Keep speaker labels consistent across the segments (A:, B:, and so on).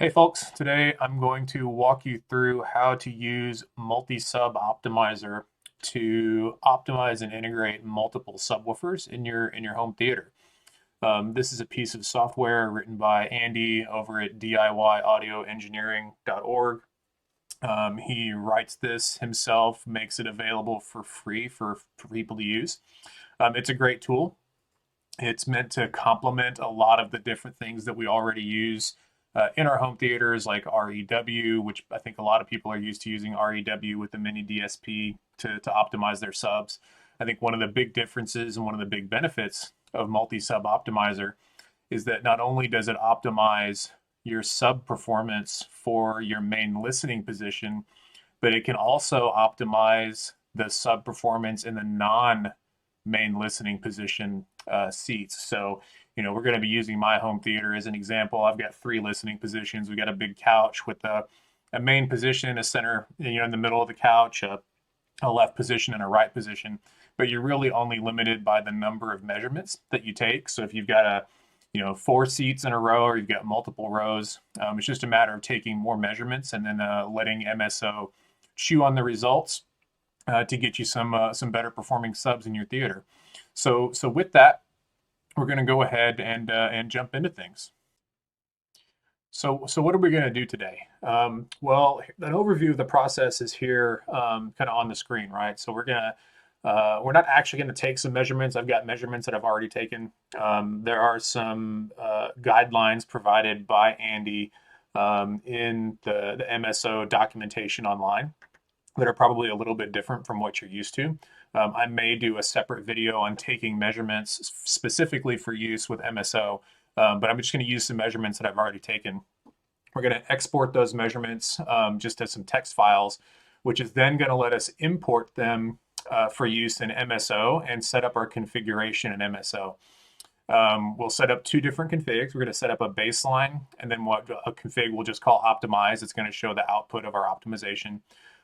A: Hey folks, today I'm going to walk you through how to use Multi-Sub Optimizer to optimize and integrate multiple subwoofers in your home theater. This is a piece of software written by Andy over at DIYaudioengineering.org. He writes this himself, makes it available for free for people to use. It's a great tool. It's meant to complement a lot of the different things that we already use in our home theaters, like REW, which I think a lot of people are used to using REW with the mini DSP to optimize their subs. I think one of the big differences and one of the big benefits of multi-sub optimizer is that not only does it optimize your sub performance for your main listening position, but it can also optimize the sub performance in the non main listening position seats. So, we're going to be using my home theater as an example. I've got three listening positions. We got a big couch with a main position, a center, in the middle of the couch, a left position, and a right position. But you're really only limited by the number of measurements that you take. So if you've got four seats in a row, or you've got multiple rows, it's just a matter of taking more measurements and then letting MSO chew on the results to get you some better performing subs in your theater. So with that, we're going to go ahead and jump into things. So what are we going to do today? Well, an overview of the process is here, kind of on the screen, right? So we're not actually going to take some measurements. I've got measurements that I've already taken. There are some guidelines provided by Andy in the MSO documentation online that are probably a little bit different from what you're used to. I may do a separate video on taking measurements specifically for use with MSO, but I'm just going to use some measurements that I've already taken. We're going to export those measurements just as some text files, which is then going to let us import them for use in MSO and set up our configuration in MSO. We'll set up two different configs. We're going to set up a baseline, and then what a config we'll just call optimize. It's going to show the output of our optimization.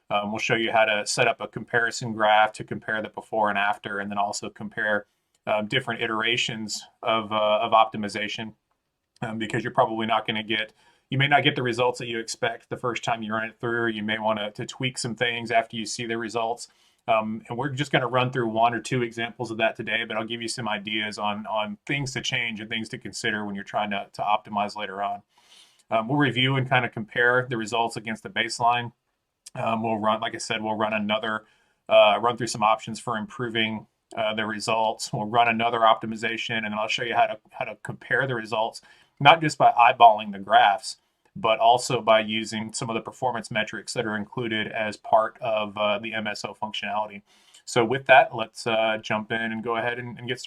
A: We'll show you how to set up a comparison graph to compare the before and after, and then also compare different iterations of optimization, because you're probably not going to you may not get the results that you expect the first time you run it through, or you may want to tweak some things after you see the results. And we're just going to run through one or two examples of that today, but I'll give you some ideas on things to change and things to consider when you're trying to optimize later on. We'll review and kind of compare the results against the baseline. We'll run, like I said, run through some options for improving the results. We'll run another optimization, and then I'll show you how to compare the results, not just by eyeballing the graphs, but also by using some of the performance metrics that are included as part of the MSO functionality. So with that, let's jump in and go ahead and get started.